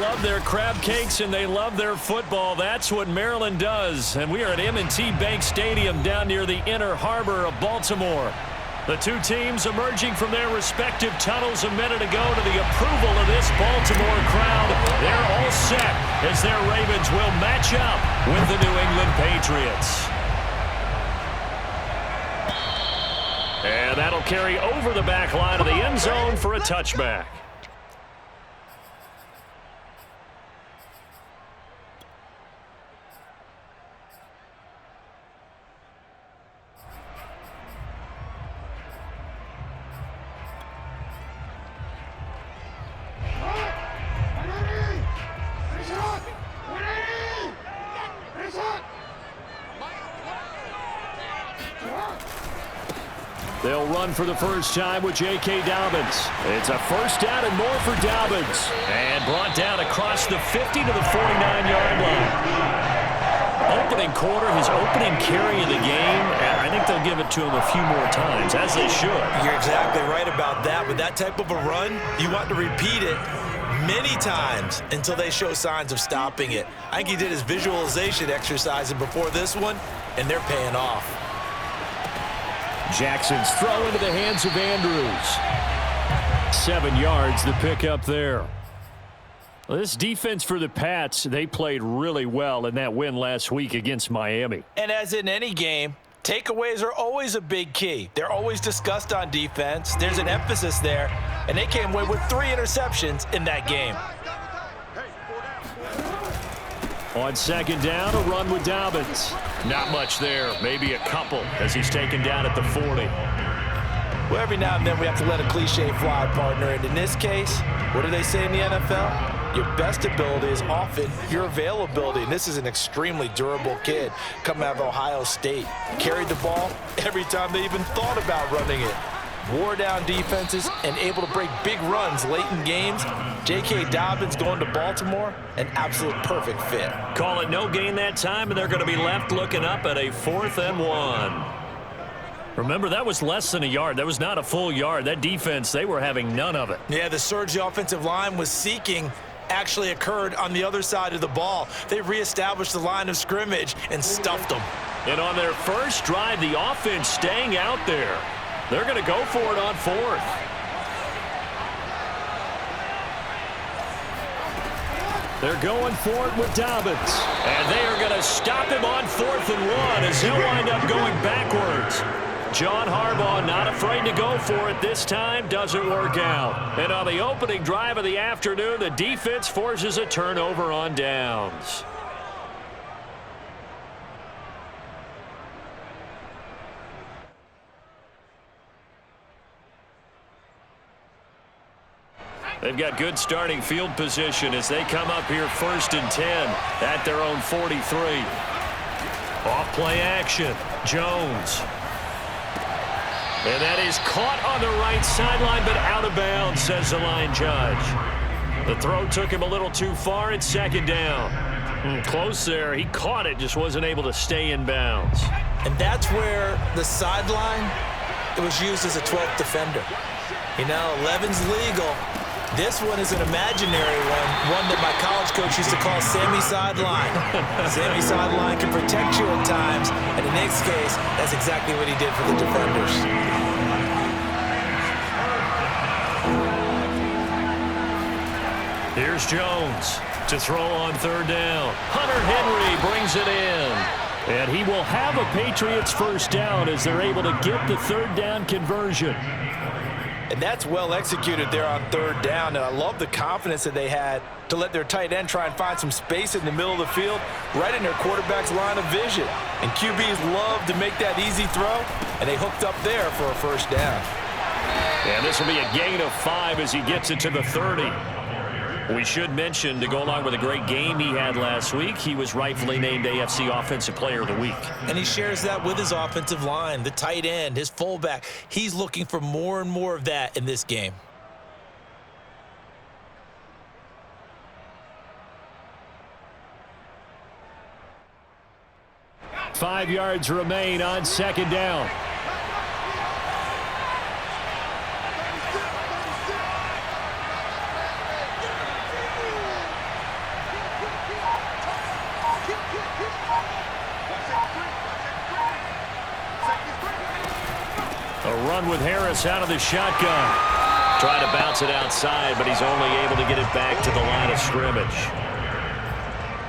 love their crab cakes and they love their football. That's what Maryland does. And we are at M&T Bank Stadium down near the Inner Harbor of Baltimore. The two teams emerging from their respective tunnels a minute ago to the approval of this Baltimore crowd. They're all set as their Ravens will match up with the New England Patriots. And that'll carry over the back line of the end zone for a touchback. They'll run for the first time with J.K. Dobbins. It's a first down and more for Dobbins. And brought down across the 50 to the 49-yard line. Opening quarter, his opening carry of the game. And I think they'll give it to him a few more times, as they should. You're exactly right about that. With that type of a run, you want to repeat it many times until they show signs of stopping it. I think he did his visualization exercise before this one, and they're paying off. Jackson's throw into the hands of Andrews. 7 yards, the pickup there. Well, this defense for the Pats, they played really well in that win last week against Miami. And as in any game, takeaways are always a big key. They're always discussed on defense. There's an emphasis there, and they came away with 3 interceptions in that game. On second down, a run with Dobbins. Not much there, maybe a couple as he's taken down at the 40. Well, every now and then we have to let a cliche fly, partner. And in this case, what do they say in the NFL? Your best ability is often your availability. And this is an extremely durable kid coming out of Ohio State. Carried the ball every time they even thought about running it. Wore down defenses and able to break big runs late in games. J.K. Dobbins going to Baltimore, an absolute perfect fit. Call it no gain that time, and they're going to be left looking up at a 4th and 1. Remember, that was less than a yard. That was not a full yard. That defense, they were having none of it. Yeah, the surge the offensive line was seeking actually occurred on the other side of the ball. They reestablished the line of scrimmage and stuffed them. And on their first drive, the offense staying out there. They're going to go for it on 4th. They're going for it with Dobbins. And they are going to stop him on 4th and 1 as he'll wind up going backwards. John Harbaugh not afraid to go for it this time. Doesn't work out. And on the opening drive of the afternoon, the defense forces a turnover on downs. They've got good starting field position as they come up here 1st and 10 at their own 43. Off play action. Jones. And that is caught on the right sideline, but out of bounds, says the line judge. The throw took him a little too far. It's 2nd down. Close there. He caught it, just wasn't able to stay in bounds. And that's where the sideline, it was used as a 12th defender. You know, 11's legal. This one is an imaginary one that my college coach used to call Sammy Sideline. Sammy Sideline can protect you at times, and in this case, that's exactly what he did for the defenders. Here's Jones to throw on 3rd down. Hunter Henry brings it in. And he will have a Patriots first down as they're able to get the 3rd down conversion. And that's well executed there on 3rd down. And I love the confidence that they had to let their tight end try and find some space in the middle of the field, right in their quarterback's line of vision. And QBs love to make that easy throw, and they hooked up there for a first down. And this will be a gain of 5 as he gets it to the 30. We should mention, to go along with a great game he had last week, he was rightfully named AFC Offensive Player of the Week. And he shares that with his offensive line, the tight end, his fullback. He's looking for more and more of that in this game. Five yards remain on 2nd down. run with Harris out of the shotgun. Trying to bounce it outside, but he's only able to get it back to the line of scrimmage.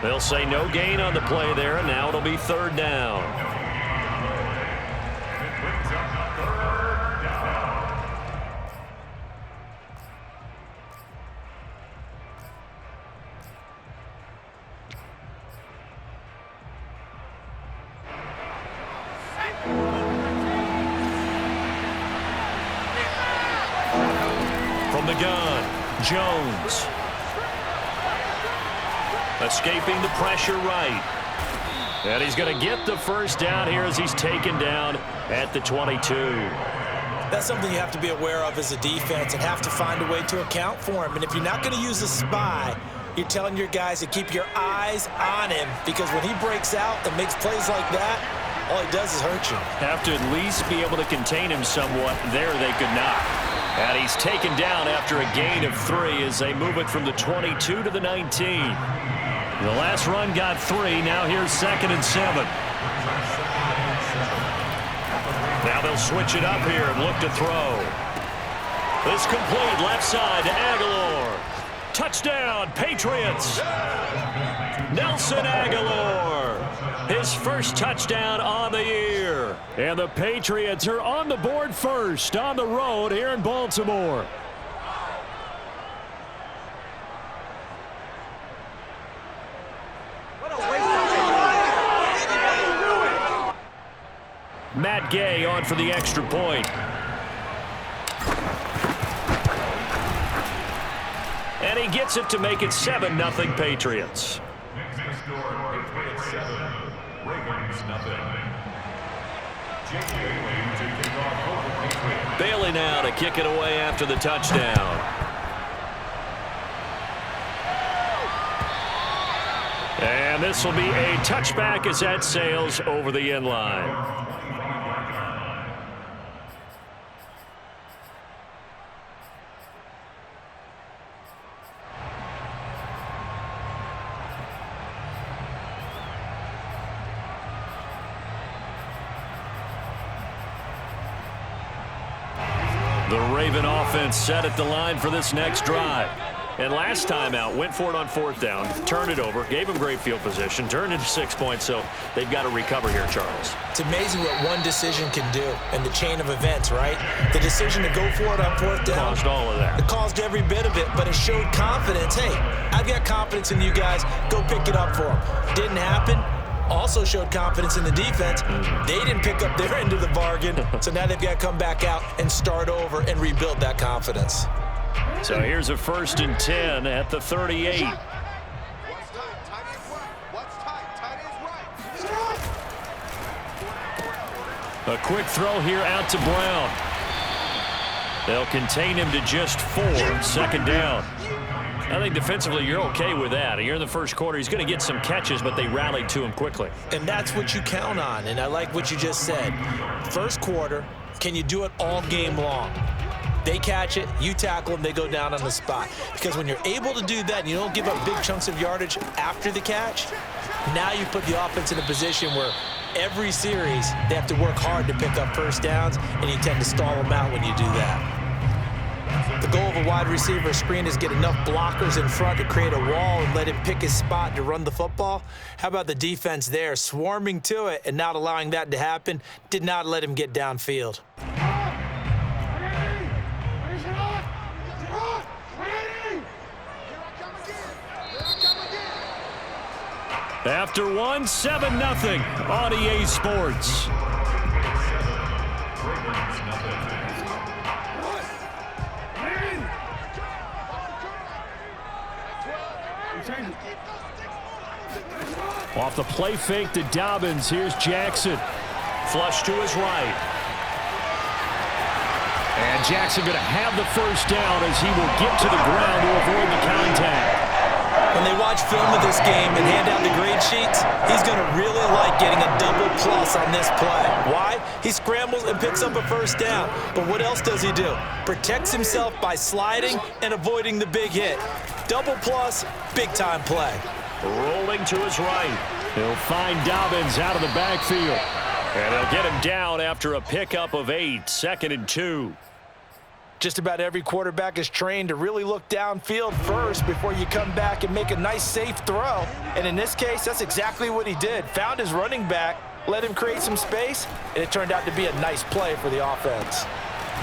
They'll say no gain on the play there, and now it'll be 3rd down. From the gun, Jones. Escaping the pressure right. And he's going to get the first down here as he's taken down at the 22. That's something you have to be aware of as a defense and have to find a way to account for him. And if you're not going to use a spy, you're telling your guys to keep your eyes on him, because when he breaks out and makes plays like that, all he does is hurt you. Have to at least be able to contain him somewhat. There they could not. And he's taken down after a gain of 3 as they move it from the 22 to the 19. The last run got 3. Now here's 2nd and 7. Now they'll switch it up here and look to throw. This complete left side to Aguilar. Touchdown, Patriots. Nelson Aguilar. His first touchdown on the year. And the Patriots are on the board first on the road here in Baltimore. Matt Gay on for the extra point. And he gets it to make it 7-0 Patriots. Bailey now to kick it away after the touchdown. And this will be a touchback as that sails over the end line. The Raven offense set at the line for this next drive. And last time out, went for it on 4th down, turned it over, gave them great field position, turned into 6 points, so they've got to recover here, Charles. It's amazing what one decision can do in the chain of events, right? The decision to go for it on 4th down. Caused all of that. It caused every bit of it, but it showed confidence. Hey, I've got confidence in you guys. Go pick it up for them. Didn't happen. Also showed confidence in the defense. They didn't pick up their end of the bargain, so now they've got to come back out and start over and rebuild that confidence. So here's a 1st and 10 at the 38. A quick throw here out to Brown. They'll contain him to just 4, 2nd down. I think defensively you're okay with that. Here in the first quarter, he's going to get some catches, but they rallied to him quickly. And that's what you count on, and I like what you just said. First quarter, can you do it all game long? They catch it, you tackle them, they go down on the spot. Because when you're able to do that and you don't give up big chunks of yardage after the catch, now you put the offense in a position where every series they have to work hard to pick up first downs, and you tend to stall them out when you do that. The goal of a wide receiver screen is get enough blockers in front to create a wall and let him pick his spot to run the football. How about the defense there, swarming to it and not allowing that to happen? Did not let him get downfield. After one, 7-0 on EA Sports. Off the play fake to Dobbins. Here's Jackson. Flush to his right. And Jackson going to have the first down as he will get to the ground to avoid the contact. When they watch film of this game and hand out the grade sheets, he's going to really like getting a double plus on this play. Why? He scrambles and picks up a first down. But what else does he do? Protects himself by sliding and avoiding the big hit. Double plus, big-time play. Rolling to his right. He'll find Dobbins out of the backfield. And they'll get him down after a pickup of 8, 2nd and 2. Just about every quarterback is trained to really look downfield first before you come back and make a nice, safe throw. And in this case, that's exactly what he did. Found his running back, let him create some space, and it turned out to be a nice play for the offense.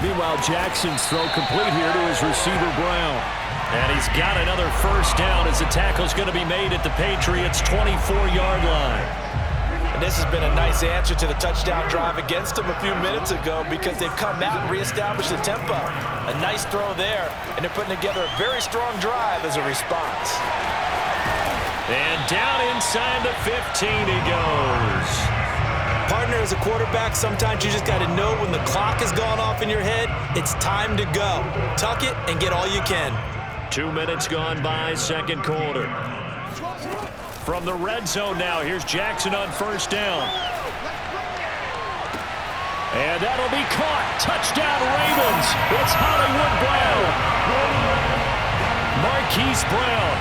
Meanwhile, Jackson's throw complete here to his receiver, Brown. And he's got another first down as the tackle's going to be made at the Patriots' 24-yard line. And this has been a nice answer to the touchdown drive against them a few minutes ago because they've come out and reestablished the tempo. A nice throw there, and they're putting together a very strong drive as a response. And down inside the 15 he goes. Partner, as a quarterback, sometimes you just got to know when the clock has gone off in your head, it's time to go. Tuck it and get all you can. 2 minutes gone by, second quarter. From the red zone now, here's Jackson on first down. And that'll be caught. Touchdown, Ravens. It's Hollywood Brown. Marquise Brown,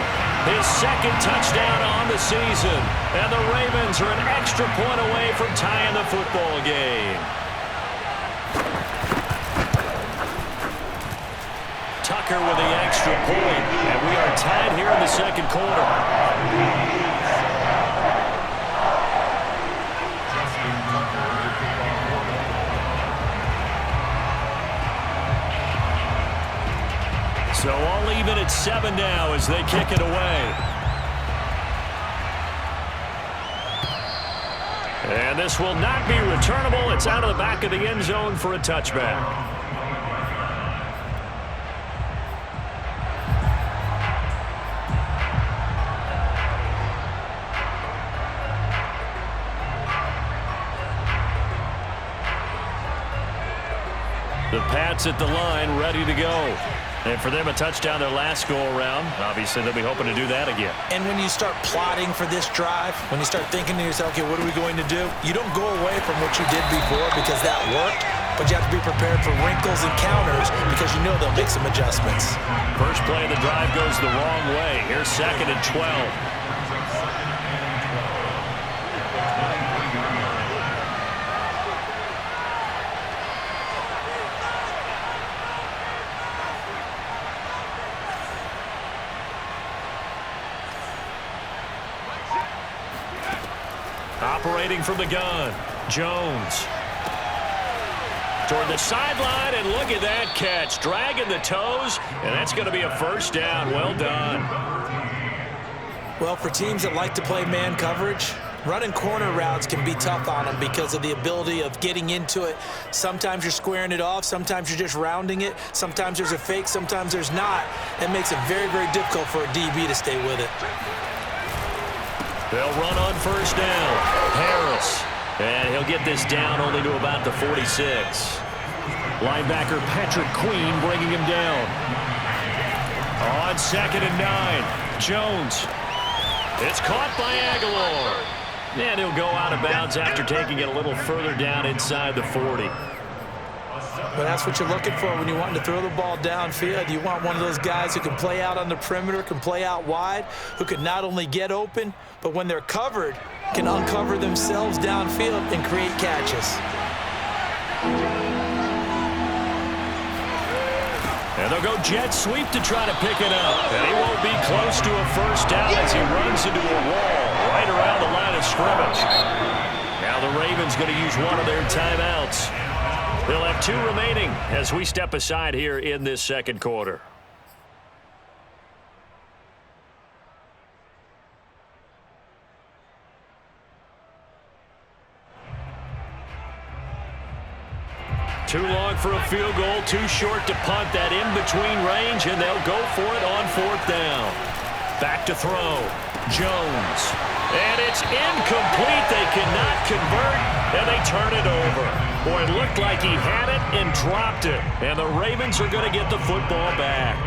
his second touchdown on the season. And the Ravens are an extra point away from tying the football game. Tucker with the extra point. And we are tied here in the second quarter. So all even at 7 now as they kick it away. And this will not be returnable. It's out of the back of the end zone for a touchback. The Pats at the line, ready to go. And for them, a touchdown their last go-around. Obviously, they'll be hoping to do that again. And when you start plotting for this drive, when you start thinking to yourself, okay, what are we going to do? You don't go away from what you did before because that worked, but you have to be prepared for wrinkles and counters because you know they'll make some adjustments. First play of the drive goes the wrong way. Here's 2nd and 12. Operating from the gun, Jones. Toward the sideline, and look at that catch. Dragging the toes, and that's going to be a first down. Well done. Well, for teams that like to play man coverage, running corner routes can be tough on them because of the ability of getting into it. Sometimes you're squaring it off. Sometimes you're just rounding it. Sometimes there's a fake. Sometimes there's not. That makes it very, very difficult for a DB to stay with it. They'll run on first down. Harris. And he'll get this down only to about the 46. Linebacker Patrick Queen bringing him down. On 2nd and 9. Jones. It's caught by Aguilar. And he'll go out of bounds after taking it a little further down inside the 40. But that's what you're looking for when you want to throw the ball downfield. You want one of those guys who can play out on the perimeter, can play out wide, who can not only get open, but when they're covered, can uncover themselves downfield and create catches. And they'll go jet sweep to try to pick it up. And he won't be close to a first down as he runs into a wall right around the line of scrimmage. Now the Ravens going to use one of their timeouts. They'll have 2 remaining as we step aside here in this second quarter. Too long for a field goal, too short to punt that in-between range, and they'll go for it on 4th down. Back to throw. Jones. And it's incomplete. They cannot convert, and they turn it over. Boy, it looked like he had it and dropped it. And the Ravens are going to get the football back.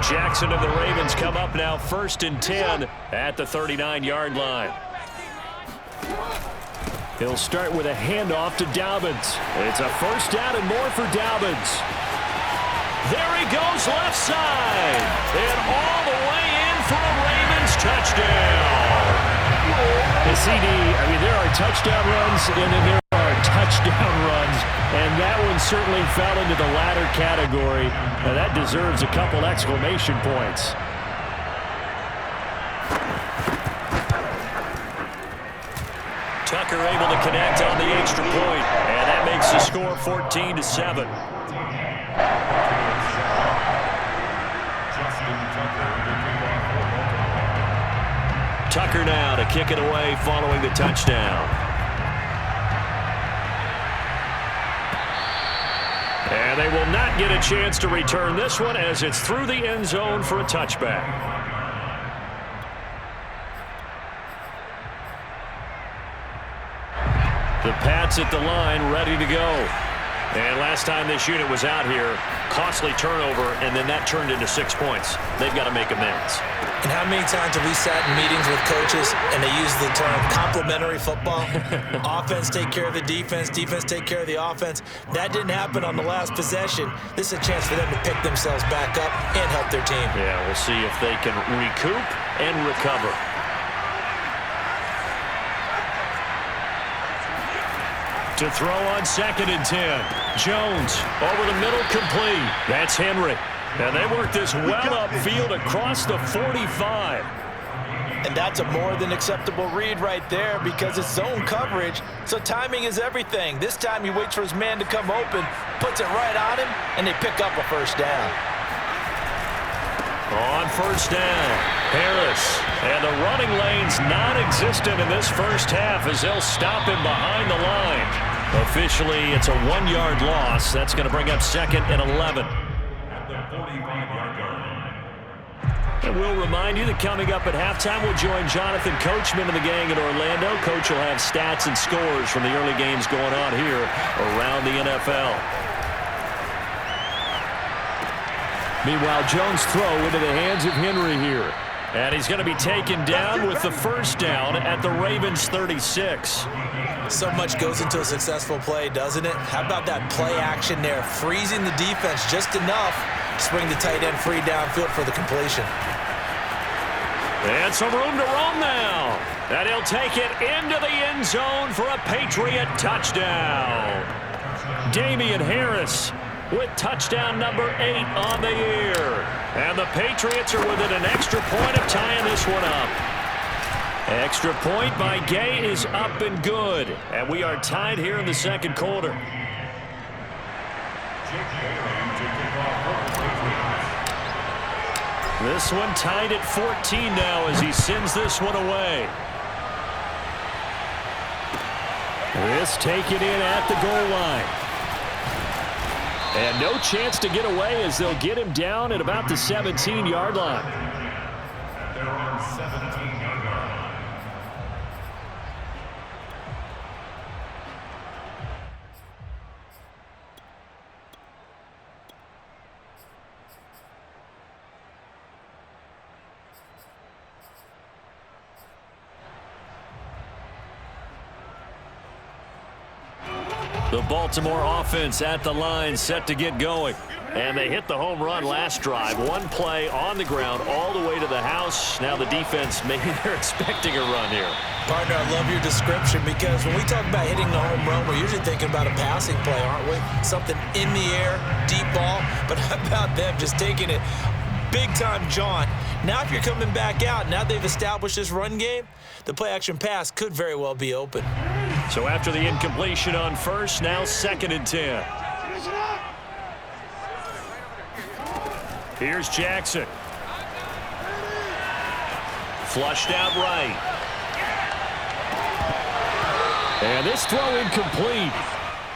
Jackson and the Ravens come up now 1st and 10 at the 39-yard line. He'll start with a handoff to Dobbins. It's a first down and more for Dobbins. There he goes left side. And all the way in for a Ravens touchdown. The CD, I mean, there are touchdown runs and then there are touchdown runs, and that one certainly fell into the latter category. Now that deserves a couple exclamation points. Tucker able to connect on the extra point, and that makes the score 14-7. Tucker now to kick it away following the touchdown. And they will not get a chance to return this one as it's through the end zone for a touchback. The Pats at the line, ready to go. And last time this unit was out here, costly turnover, and then that turned into 6 points. They've got to make amends. And how many times have we sat in meetings with coaches and they use the term complementary football? Offense take care of the defense, defense take care of the offense. That didn't happen on the last possession. This is a chance for them to pick themselves back up and help their team. Yeah, we'll see if they can recoup and recover. To throw on 2nd and 10. Jones over the middle, complete. That's Henry. And they work this well upfield across the 45. And that's a more than acceptable read right there because it's zone coverage, so timing is everything. This time he waits for his man to come open, puts it right on him, and they pick up a first down. On first down, Harris. And the running lane's non-existent in this first half as they'll stop him behind the line. Officially, it's a 1-yard loss. That's going to bring up 2nd and 11. And we'll remind you that coming up at halftime, we'll join Jonathan Coachman and the gang in Orlando. Coach will have stats and scores from the early games going on here around the NFL. Meanwhile, Jones' throw into the hands of Henry here. And he's going to be taken down with the first down at the Ravens' 36. So much goes into a successful play, doesn't it? How about that play action there, freezing the defense just enough to bring the tight end free downfield for the completion. And some room to roam now. And he'll take it into the end zone for a Patriot touchdown. Damian Harris with touchdown number 8 on the year. And the Patriots are within an extra point of tying this one up. Extra point by Gay is up and good. And we are tied here in the second quarter. This one tied at 14 now as he sends this one away. This taken in at the goal line. And no chance to get away as they'll get him down at about the 17-yard line. They're on 17-yard line. The Baltimore offense at the line, set to get going. And they hit the home run last drive. One play on the ground all the way to the house. Now the defense, maybe they're expecting a run here. Partner, I love your description because when we talk about hitting the home run, we're usually thinking about a passing play, aren't we? Something in the air, deep ball. But how about them just taking it big-time jaunt? Now if you're coming back out, now they've established this run game, the play-action pass could very well be open. So after the incompletion on first, now 2nd and 10. Here's Jackson. Flushed out right. And this throw incomplete.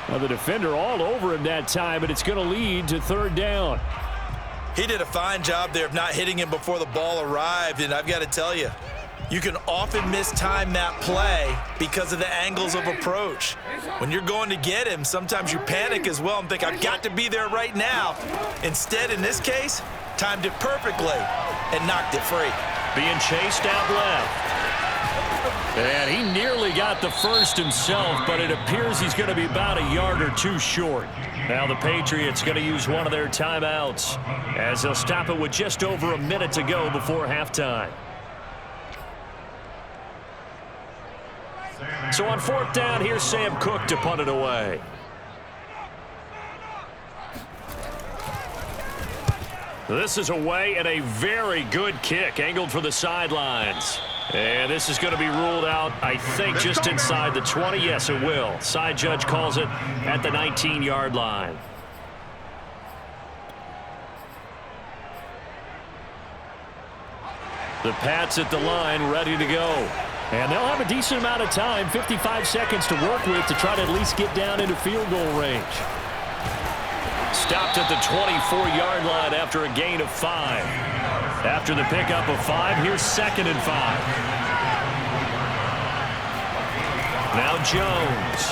Well, the defender all over him that time, but it's going to lead to 3rd down. He did a fine job there of not hitting him before the ball arrived, and I've got to tell you, you can often mistime that play because of the angles of approach. When you're going to get him, sometimes you panic as well and think, I've got to be there right now. Instead, in this case, timed it perfectly and knocked it free. Being chased out left. And he nearly got the first himself, but it appears he's going to be about a yard or two short. Now the Patriots going to use one of their timeouts as they'll stop it with just over a minute to go before halftime. So on 4th down, here's Sam Cook to punt it away. This is away and a very good kick, angled for the sidelines. And this is going to be ruled out, I think, just inside the 20. Yes, it will. Side judge calls it at the 19-yard line. The Pats at the line, ready to go. And they'll have a decent amount of time, 55 seconds to work with to try to at least get down into field goal range. Stopped at the 24-yard line after a gain of 5. After the pickup of 5, here's 2nd and 5. Now Jones.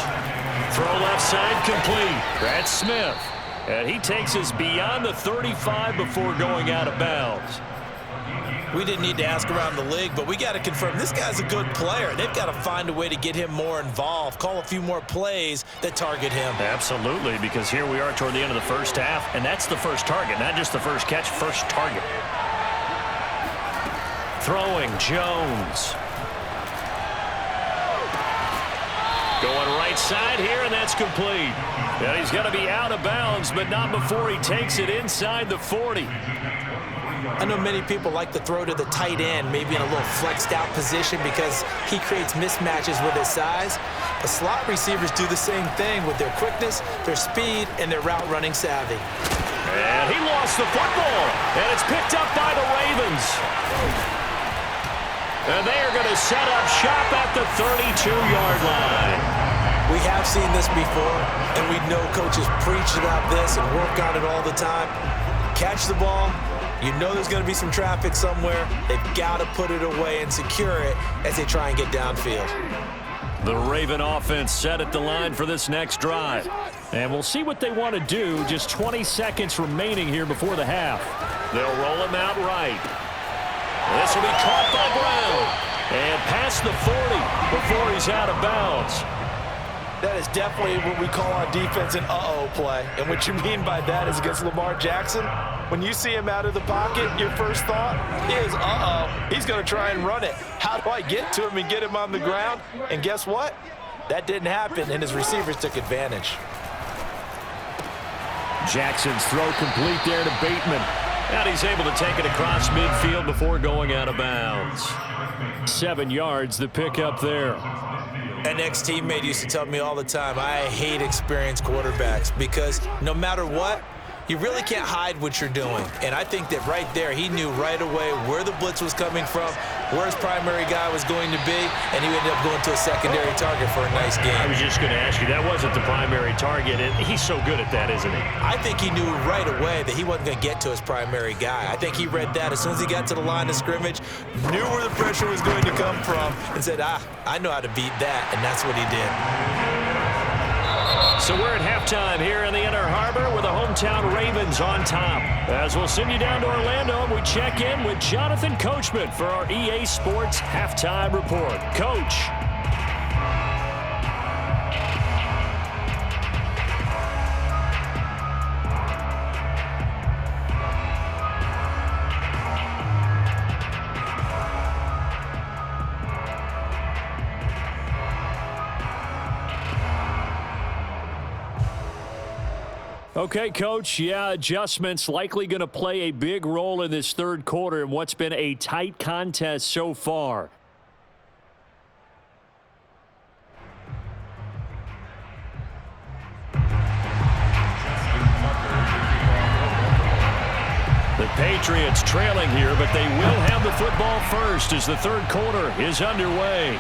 Throw left side complete. That's Smith. And he takes us beyond the 35 before going out of bounds. We didn't need to ask around the league, but we got to confirm this guy's a good player. They've got to find a way to get him more involved, call a few more plays that target him. Absolutely, because here we are toward the end of the first half, and that's the first target, not just the first catch, first target. Throwing, Jones. Going right side here, and that's complete. And he's going to be out of bounds, but not before he takes it inside the 40. I know many people like to throw to the tight end, maybe in a little flexed out position because he creates mismatches with his size. But slot receivers do the same thing with their quickness, their speed, and their route running savvy. And he lost the football, and it's picked up by the Ravens. And they are going to set up shop at the 32-yard line. We have seen this before, and we know coaches preach about this and work on it all the time. Catch the ball. You know there's going to be some traffic somewhere. They've got to put it away and secure it as they try and get downfield. The Raven offense set at the line for this next drive. And we'll see what they want to do. Just 20 seconds remaining here before the half. They'll roll him out right. This will be caught by Brown. And past the 40 before he's out of bounds. That is definitely what we call our defense an uh-oh play. And what you mean by that is against Lamar Jackson, when you see him out of the pocket, your first thought is, uh-oh, he's going to try and run it. How do I get to him and get him on the ground? And guess what? That didn't happen, and his receivers took advantage. Jackson's throw complete there to Bateman. And he's able to take it across midfield before going out of bounds. 7 yards, the pickup there. An ex-teammate used to tell me all the time, I hate experienced quarterbacks because no matter what, you really can't hide what you're doing. And I think that right there, he knew right away where the blitz was coming from, where his primary guy was going to be, and he ended up going to a secondary target for a nice game. I was just going to ask you, that wasn't the primary target, and he's so good at that, isn't he? I think he knew right away that he wasn't going to get to his primary guy. I think he read that as soon as he got to the line of scrimmage, knew where the pressure was going to come from, and said, I know how to beat that, and that's what he did. So we're at halftime here in the Inner Harbor with the hometown Ravens on top. As we'll send you down to Orlando, and we check in with Jonathan Coachman for our EA Sports Halftime Report. Coach. Okay, Coach, yeah, adjustments likely going to play a big role in this third quarter in what's been a tight contest so far. The Patriots trailing here, but they will have the football first as the third quarter is underway.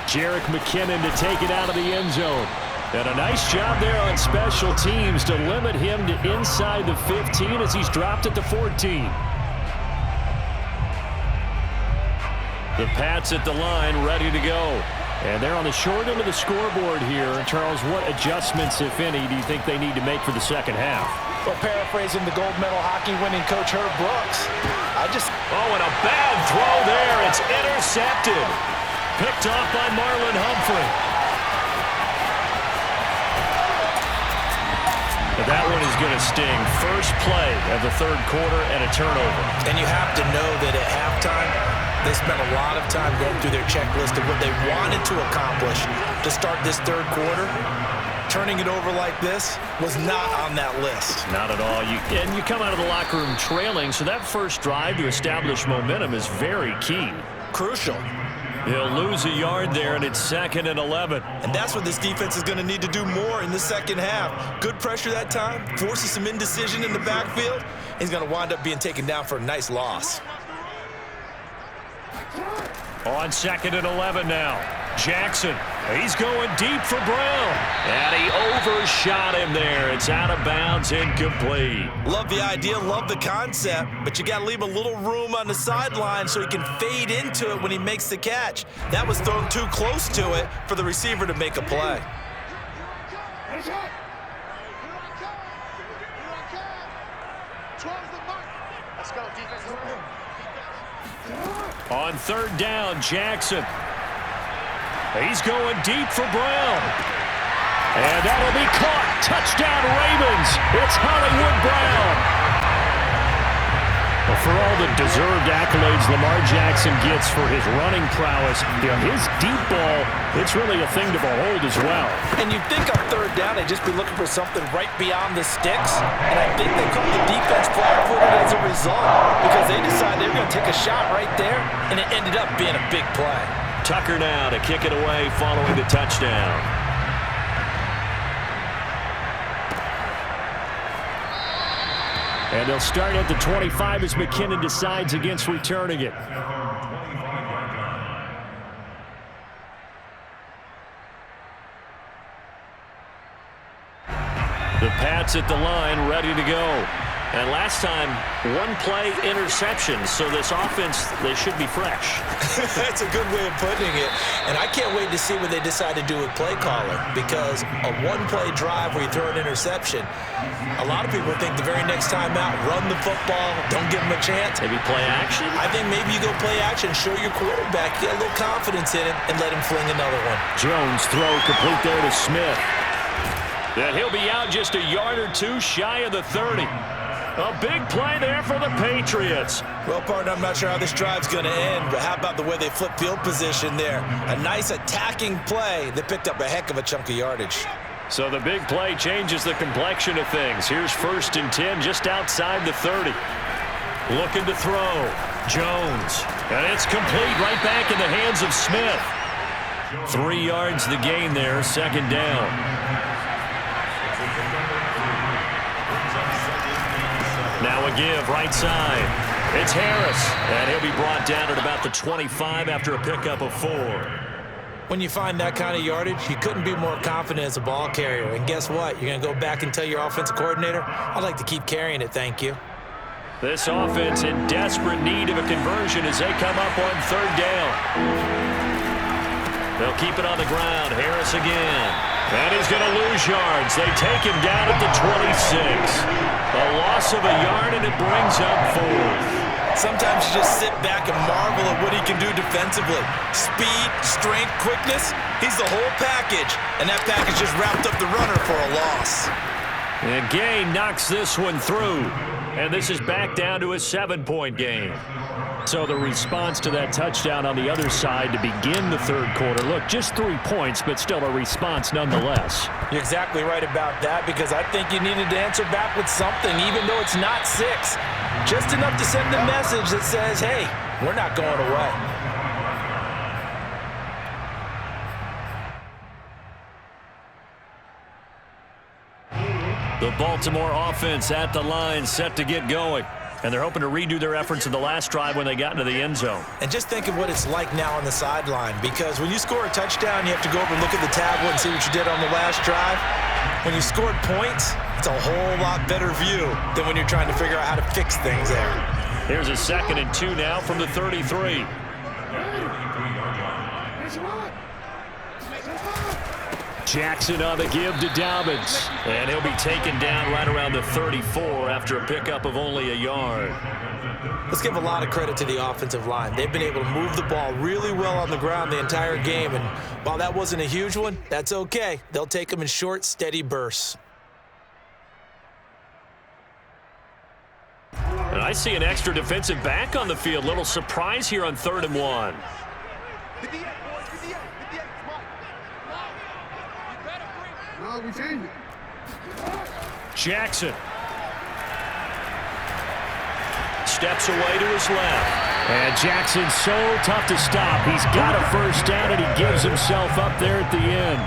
Jerick McKinnon to take it out of the end zone. And a nice job there on special teams to limit him to inside the 15 as he's dropped at the 14. The Pats at the line ready to go. And they're on the short end of the scoreboard here. Charles, what adjustments, if any, do you think they need to make for the second half? Well, paraphrasing the gold medal hockey winning coach Herb Brooks, Oh, and a bad throw there. It's intercepted. Picked off by Marlon Humphrey. That one is going to sting. First play of the third quarter and a turnover. And you have to know that at halftime, They spent a lot of time going through their checklist of what they wanted to accomplish to start this third quarter. Turning it over like this was not on that list. Not at all. And you come out of the locker room trailing, so that first drive to establish momentum is very key. Crucial. He'll lose a yard there, and it's 2nd and 11. And that's what this defense is going to need to do more in the second half. Good pressure that time, forces some indecision in the backfield. He's going to wind up being taken down for a nice loss. On 2nd and 11 now. Jackson, he's going deep for Brown. And he overshot him there. It's out of bounds, incomplete. Love the idea, love the concept, but you got to leave a little room on the sideline so he can fade into it when he makes the catch. That was thrown too close to it for the receiver to make a play. On 3rd down, Jackson. He's going deep for Brown. And that'll be caught. Touchdown, Ravens. It's Hollywood Brown. Well, for all the deserved accolades Lamar Jackson gets for his running prowess, his deep ball, it's really a thing to behold as well. And you'd think on 3rd down they'd just be looking for something right beyond the sticks. And I think they called the defense flat-footed as a result because they decided they were going to take a shot right there, and it ended up being a big play. Tucker now to kick it away following the touchdown. And they'll start at the 25 as McKinnon decides against returning it. The Pats at the line, ready to go. And last time, 1-play interception, so this offense, they should be fresh. That's a good way of putting it. And I can't wait to see what they decide to do with play calling, because a 1-play drive where you throw an interception, a lot of people think the very next time out, run the football, don't give them a chance. Maybe play action? I think maybe you go play action, show your quarterback, get a little confidence in it, and let him fling another one. Jones throw complete there to Smith. Then he'll be out just a yard or two shy of the 30. A big play there for the Patriots. Well, partner, I'm not sure how this drive's going to end, but how about the way they flip field position there? A nice attacking play that picked up a heck of a chunk of yardage. So the big play changes the complexion of things. Here's 1st and 10 just outside the 30. Looking to throw. Jones. And it's complete right back in the hands of Smith. 3 yards the gain there, 2nd down. Now a give right side. It's Harris, and he'll be brought down at about the 25 after a pickup of 4. When you find that kind of yardage, you couldn't be more confident as a ball carrier. And guess what? You're going to go back and tell your offensive coordinator, I'd like to keep carrying it, thank you. This offense in desperate need of a conversion as they come up on 3rd down. They'll keep it on the ground. Harris again. And he's going to lose yards. They take him down at the 26. A loss of a yard, and it brings up 4th. Sometimes you just sit back and marvel at what he can do defensively. Speed, strength, quickness, he's the whole package. And that package just wrapped up the runner for a loss. And Gay knocks this one through. And this is back down to a 7-point game. So the response to that touchdown on the other side to begin the 3rd quarter. Look, just 3 points, but still a response nonetheless. You're exactly right about that, because I think you needed to answer back with something, even though it's not 6. Just enough to send a message that says, hey, we're not going away. The Baltimore offense at the line, set to get going. And they're hoping to redo their efforts in the last drive when they got into the end zone. And just think of what it's like now on the sideline, because when you score a touchdown, you have to go over and look at the tablet and see what you did on the last drive. When you scored points, it's a whole lot better view than when you're trying to figure out how to fix things there. Here's a 2nd and 2 now from the 33. Jackson on the give to Dobbins. And he'll be taken down right around the 34 after a pickup of only a yard. Let's give a lot of credit to the offensive line. They've been able to move the ball really well on the ground the entire game. And while that wasn't a huge one, that's okay. They'll take them in short, steady bursts. And I see an extra defensive back on the field. Little surprise here on 3rd and 1. Jackson steps away to his left. And Jackson's so tough to stop. He's got a first down, and he gives himself up there at the end.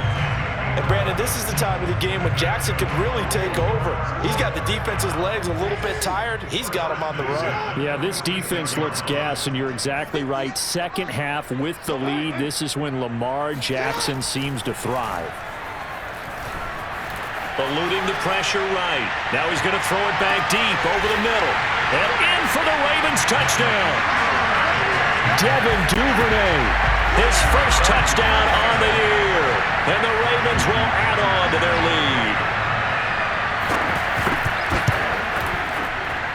And, Brandon, this is the time of the game when Jackson could really take over. He's got the defense's legs a little bit tired. He's got him on the run. Yeah, this defense looks gassed, and you're exactly right. Second half with the lead, this is when Lamar Jackson seems to thrive. Eluding the pressure right. Now he's going to throw it back deep over the middle. And in for the Ravens touchdown. Devin Duvernay. His first touchdown on the year. And the Ravens will add on to their lead.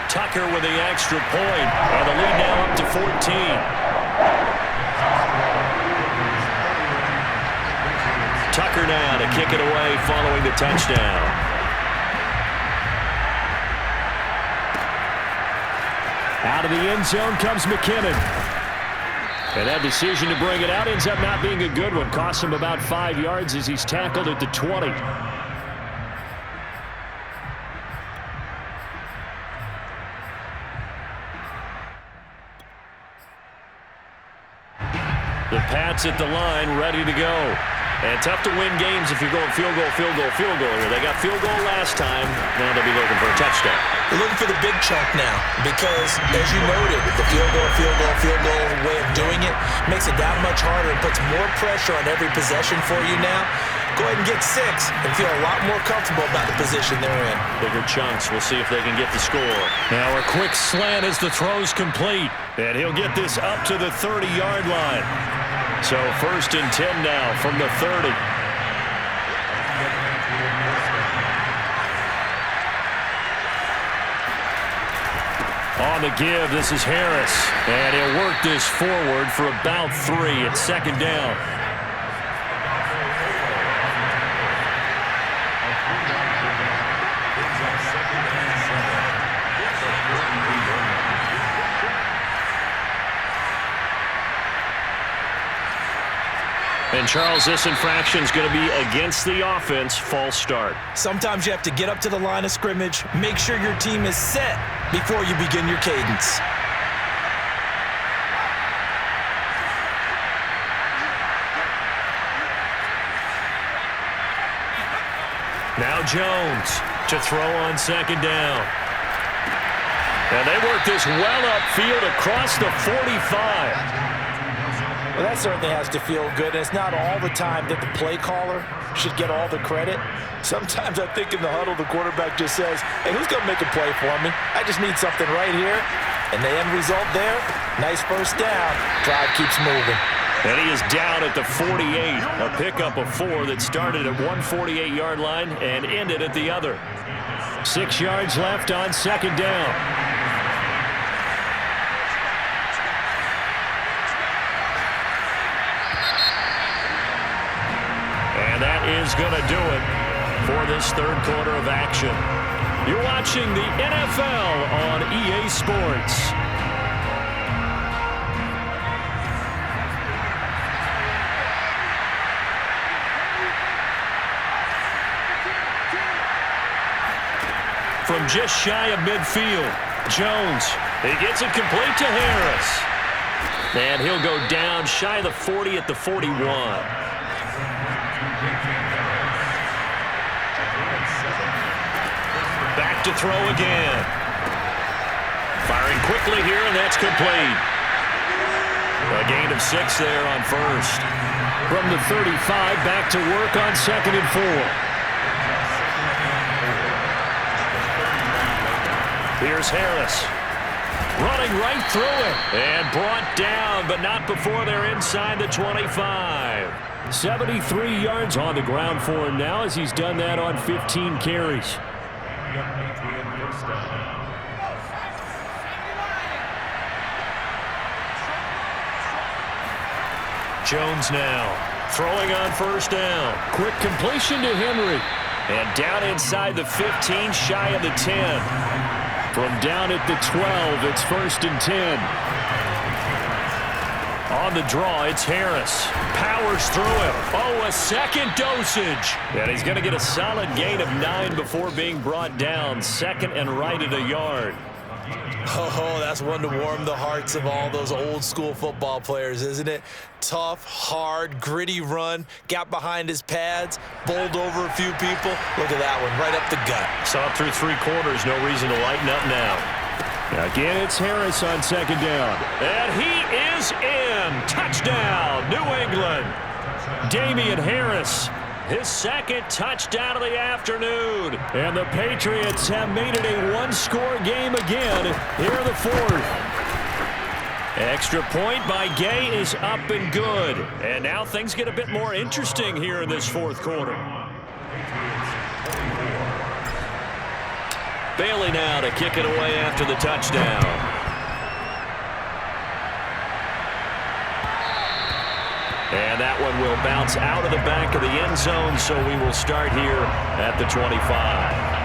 Tucker with the extra point. And the lead now up to 14. Tucker now to kick it away following the touchdown. Out of the end zone comes McKinnon. And that decision to bring it out ends up not being a good one. Costs him about 5 yards as he's tackled at the 20. The Pats at the line, ready to go. And tough to win games if you're going field goal, field goal, field goal here. They got field goal last time. Now they'll be looking for a touchdown. They're looking for the big chunk now because, as you noted, the field goal way of doing it makes it that much harder and puts more pressure on every possession for you now. Go ahead and get 6 and feel a lot more comfortable about the position they're in. Bigger chunks. We'll see if they can get the score. Now a quick slant as the throw's complete. And he'll get this up to the 30-yard line. So 1st and 10 now from the 30. On the give, this is Harris. And he'll work this forward for about 3 at 2nd down. And, Charles, this infraction is going to be against the offense. False start. Sometimes you have to get up to the line of scrimmage, make sure your team is set before you begin your cadence. Now Jones to throw on 2nd down. And they work this well upfield across the 45. Well, that certainly has to feel good. It's not all the time that the play caller should get all the credit. Sometimes I think in the huddle, the quarterback just says, hey, who's going to make a play for me? I just need something right here. And the end result there, nice first down. Drive keeps moving. And he is down at the 48. A pickup of 4 that started at one 48-yard line and ended at the other. 6 yards left on 2nd down. And that is going to do it for this 3rd quarter of action. You're watching the NFL on EA Sports. From just shy of midfield, Jones, he gets it complete to Harris. And he'll go down shy of the 40 at the 41. Back to throw again. Firing quickly here, and that's complete. A gain of 6 there on 1st. From the 35, back to work on 2nd and 4. Here's Harris. Running right through it. And brought down, but not before they're inside the 25. 73 yards on the ground for him now as he's done that on 15 carries. Jones now throwing on 1st down. Quick completion to Henry. And down inside the 15, shy of the 10. From down at the 12, it's 1st and 10. On the draw, it's Harris. Powers through him. Oh, a second dosage. And he's going to get a solid gain of 9 before being brought down. 2nd and right at a yard. Oh, that's one to warm the hearts of all those old school football players, isn't it? Tough, hard, gritty run. Got behind his pads, bowled over a few people. Look at that one, right up the gut. Saw it through 3 quarters. No reason to lighten up now. Again, it's Harris on 2nd down. And he is in. Touchdown, New England. Damian Harris, his 2nd touchdown of the afternoon. And the Patriots have made it a one-score game again here in the 4th. Extra point by Gay is up and good. And now things get a bit more interesting here in this 4th quarter. Bailey now to kick it away after the touchdown. And that one will bounce out of the back of the end zone, so we will start here at the 25.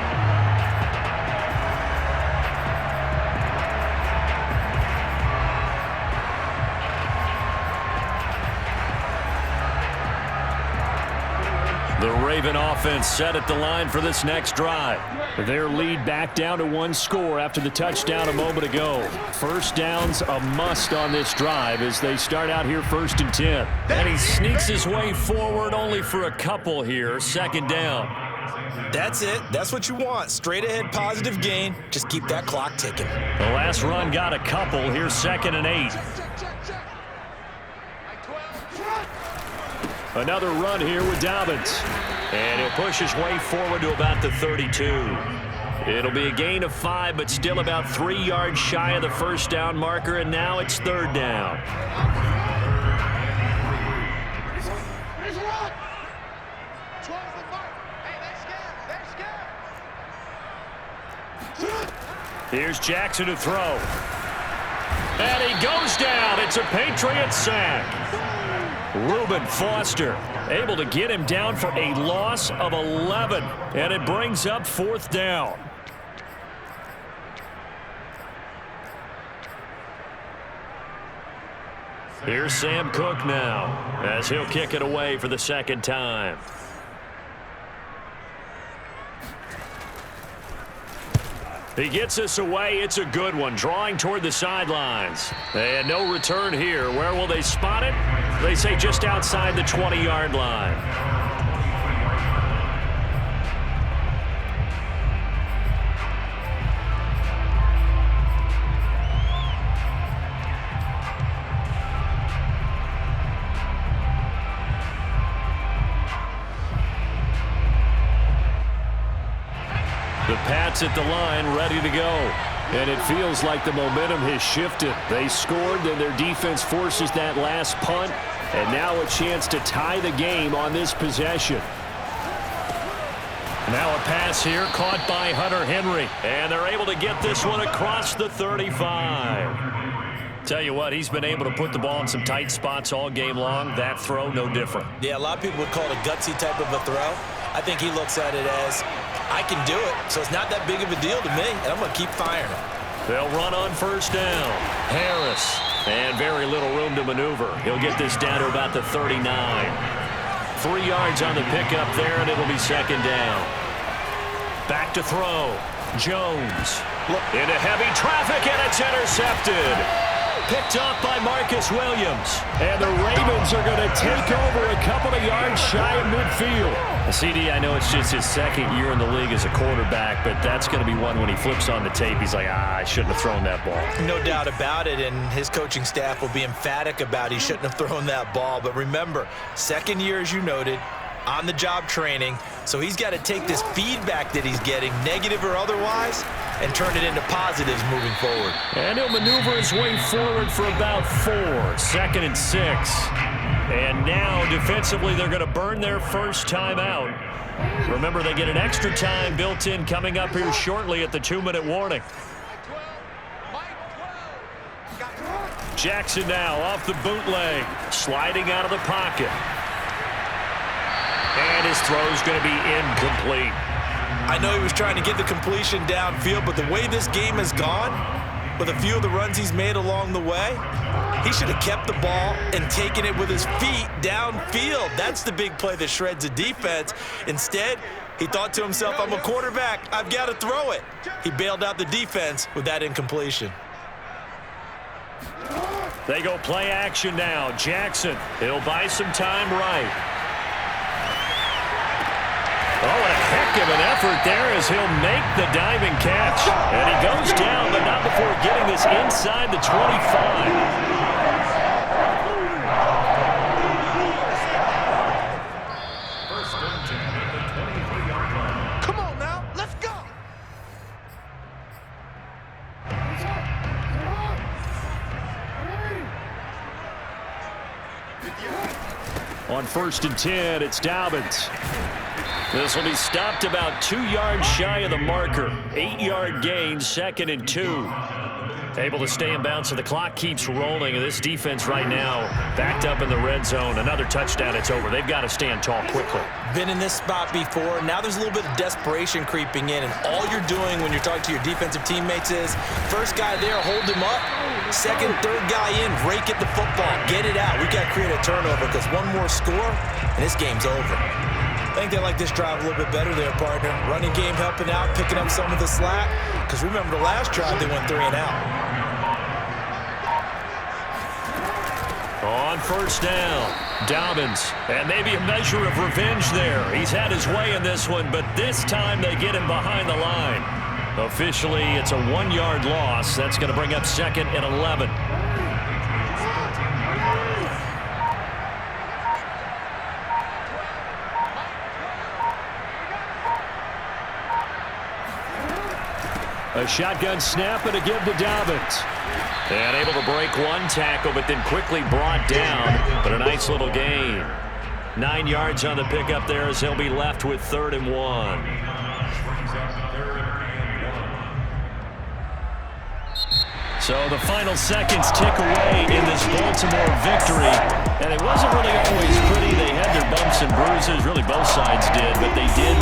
The Raven offense set at the line for this next drive. Their lead back down to 1 score after the touchdown a moment ago. 1st down's a must on this drive as they start out here 1st and 10. And he sneaks his way forward only for a couple here. 2nd down. That's it. That's what you want. Straight ahead positive gain. Just keep that clock ticking. The last run got a couple. Here's 2nd and 8. Another run here with Dobbins. And he'll push his way forward to about the 32. It'll be a gain of 5, but still about 3 yards shy of the 1st down marker, and now it's 3rd down. Here's Jackson to throw. And he goes down. It's a Patriots sack. Reuben Foster able to get him down for a loss of 11. And it brings up 4th down. Here's Sam Cook now as he'll kick it away for the 2nd time. He gets us away. It's a good one. Drawing toward the sidelines. And no return here. Where will they spot it? They say just outside the 20-yard line. The Pats at the line, ready to go. And it feels like the momentum has shifted. They scored, then their defense forces that last punt. And now a chance to tie the game on this possession. Now a pass here caught by Hunter Henry. And they're able to get this one across the 35. Tell you what, he's been able to put the ball in some tight spots all game long. That throw, no different. Yeah, a lot of people would call it a gutsy type of a throw. I think he looks at it as, I can do it, so it's not that big of a deal to me, and I'm going to keep firing it. They'll run on 1st down. Harris. And very little room to maneuver. He'll get this down to about the 39. 3 yards on the pickup there, and it'll be 2nd down. Back to throw. Jones. Into heavy traffic, and it's intercepted. Picked off by Marcus Williams. And the Ravens are going to take over a couple of yards shy of midfield. CD, I know it's just his 2nd year in the league as a quarterback, but that's going to be one when he flips on the tape. He's like, I shouldn't have thrown that ball. No doubt about it, and his coaching staff will be emphatic about he shouldn't have thrown that ball. But remember, 2nd year, as you noted, on-the-job training, so he's got to take this feedback that he's getting, negative or otherwise, and turn it into positives moving forward. And he'll maneuver his way forward for about 4. 2nd and 6. And now, defensively, they're going to burn their first time out. Remember, they get an extra time built in coming up here shortly at the 2-minute warning. Jackson now off the bootleg, sliding out of the pocket. And his throw's going to be incomplete. I know he was trying to get the completion downfield, but the way this game has gone, with a few of the runs he's made along the way, he should have kept the ball and taken it with his feet downfield. That's the big play that shreds a defense. Instead, he thought to himself, I'm a quarterback, I've got to throw it. He bailed out the defense with that incompletion. They go play action now. Jackson, he'll buy some time right. Oh, what a heck of an effort there as he'll make the diving catch. And he goes down, but not before getting this inside the 25. On 1st and 10, it's Dobbins. This will be stopped about 2 yards shy of the marker. 8-yard gain, 2nd and 2. Able to stay in bounds, so the clock keeps rolling. And this defense right now backed up in the red zone. Another touchdown, it's over. They've got to stand tall quickly. Been in this spot before. Now there's a little bit of desperation creeping in, and all you're doing when you're talking to your defensive teammates is first guy there, hold him up. Second, third guy in, rake at the football. Get it out. We've got to create a turnover because one more score, and this game's over. I think they like this drive a little bit better there, partner. Running game helping out, picking up some of the slack. Because remember the last drive, they went 3 and out. On 1st down, Dobbins. And maybe a measure of revenge there. He's had his way in this one, but this time they get him behind the line. Officially, it's a 1-yard loss. That's going to bring up 2nd and 11. A shotgun snap and a give to Dobbins. And able to break one tackle, but then quickly brought down. But a nice little gain. 9 yards on the pickup there as he'll be left with 3rd and 1. So the final seconds tick away in this Baltimore victory. And it wasn't really always pretty. They had their bumps and bruises. Really both sides did, but they did